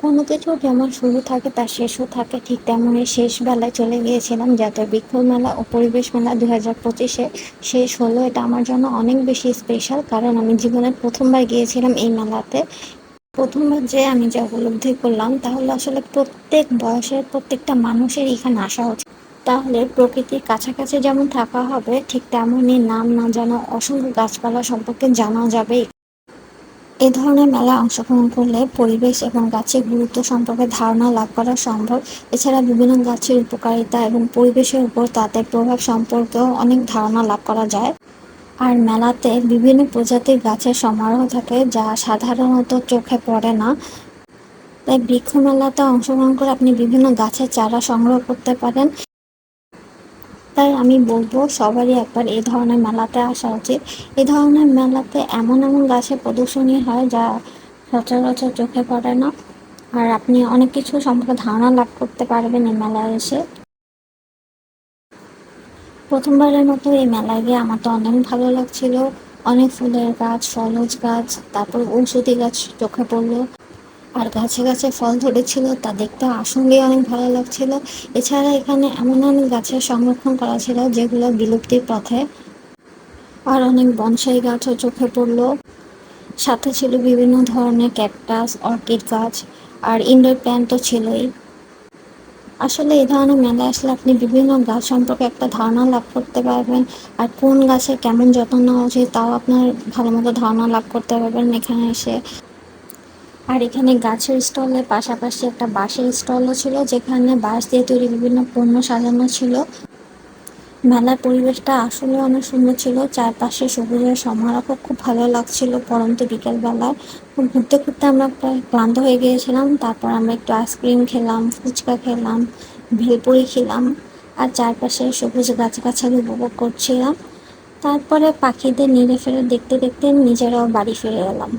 কোনো কিছু যেমন শুরু থাকে তার শেষও থাকে, ঠিক তেমনই শেষ বেলায় চলে গিয়েছিলাম জাতীয় বৃক্ষ মেলা ও পরিবেশ মেলা 2025-এ শেষ হলো। এটা আমার জন্য অনেক বেশি স্পেশাল, কারণ আমি জীবনের প্রথমবার গিয়েছিলাম এই মেলাতে। প্রথমবার যে আমি যা উপলব্ধি করলাম তাহলে আসলে প্রত্যেক বয়সের প্রত্যেকটা মানুষের এখানে আসা উচিত। তাহলে প্রকৃতির কাছাকাছি যেমন থাকা হবে, ঠিক তেমনই নাম না জানা অসংখ্য গাছপালা সম্পর্কে জানা যাবে। এ ধরনের মেলায় অংশগ্রহণ করলে পরিবেশ এবং গাছের গুরুত্ব সম্পর্কে ধারণা লাভ করা সম্ভব। এছাড়া বিভিন্ন গাছের উপকারিতা এবং পরিবেশের উপর তাদের প্রভাব সম্পর্কেও অনেক ধারণা লাভ করা যায়। আর মেলাতে বিভিন্ন প্রজাতির গাছের সমারোহ থাকে, যা সাধারণত চোখে পড়ে না। তাই বৃক্ষ মেলাতে অংশগ্রহণ করে আপনি বিভিন্ন গাছের চারা সংগ্রহ করতে পারেন। তাই আমি বলবো সবারই একবার এই ধরনের মেলাতে আসা উচিত। এই ধরনের মেলাতে এমন এমন গাছের প্রদর্শনী হয় যা সচরাচর চোখে পড়ে না, আর আপনি অনেক কিছু সম্পর্কে ধারণা লাভ করতে পারবেন এই মেলায় এসে। প্রথমবারের মতো এই মেলায় গিয়ে আমার তো অনেক ভালো লাগছিল। অনেক ফুলের গাছ, ফলজ গাছ, তারপর ঔষধি গাছ চোখে পড়লো। আর গাছে গাছে ফল ধরেছিল, তা দেখতে আসলেই অনেক ভালো লাগছিল। এছাড়া এখানে এমন অনেক গাছের সংরক্ষণ করা ছিল যেগুলো বিলুপ্তির পথে। আর অনেক বনসাই গাছও চোখে পড়লো। সাথে ছিল বিভিন্ন ধরনের ক্যাকটাস, অর্কিড গাছ, আর ইনডোর প্ল্যান্ট তো ছিলই। আসলে এই ধরনের মেলায় আসলে আপনি বিভিন্ন গাছ সম্পর্কে একটা ধারণা লাভ করতে পারবেন, আর কোন গাছের কেমন যত্ন নেওয়া উচিত তাও আপনার ভালো মতো ধারণা লাভ করতে পারবেন এখানে এসে। আর এখানে গাছের স্টলের পাশাপাশি একটা বাঁশের স্টলও ছিল, যেখানে বাঁশ দিয়ে তৈরি বিভিন্ন পণ্য সাজানো ছিল। মেলার পরিবেশটা আসলে অনেক সুন্দর ছিল, চারপাশে সবুজের সমারোহ খুব ভালো লাগছিল পরন্ত বিকেলবেলায়। ঘুরতে ঘুরতে আমরা প্রায় ক্লান্ত হয়ে গিয়েছিলাম, তারপর আমরা একটু আইসক্রিম খেলাম, ফুচকা খেলাম, ভেলপুরি খেলাম, আর চারপাশে সবুজ গাছগাছালি উপভোগ করছিলাম। তারপরে পাখিদের নিরে ফেরে দেখতে দেখতে নিজেরাও বাড়ি ফিরে এলাম।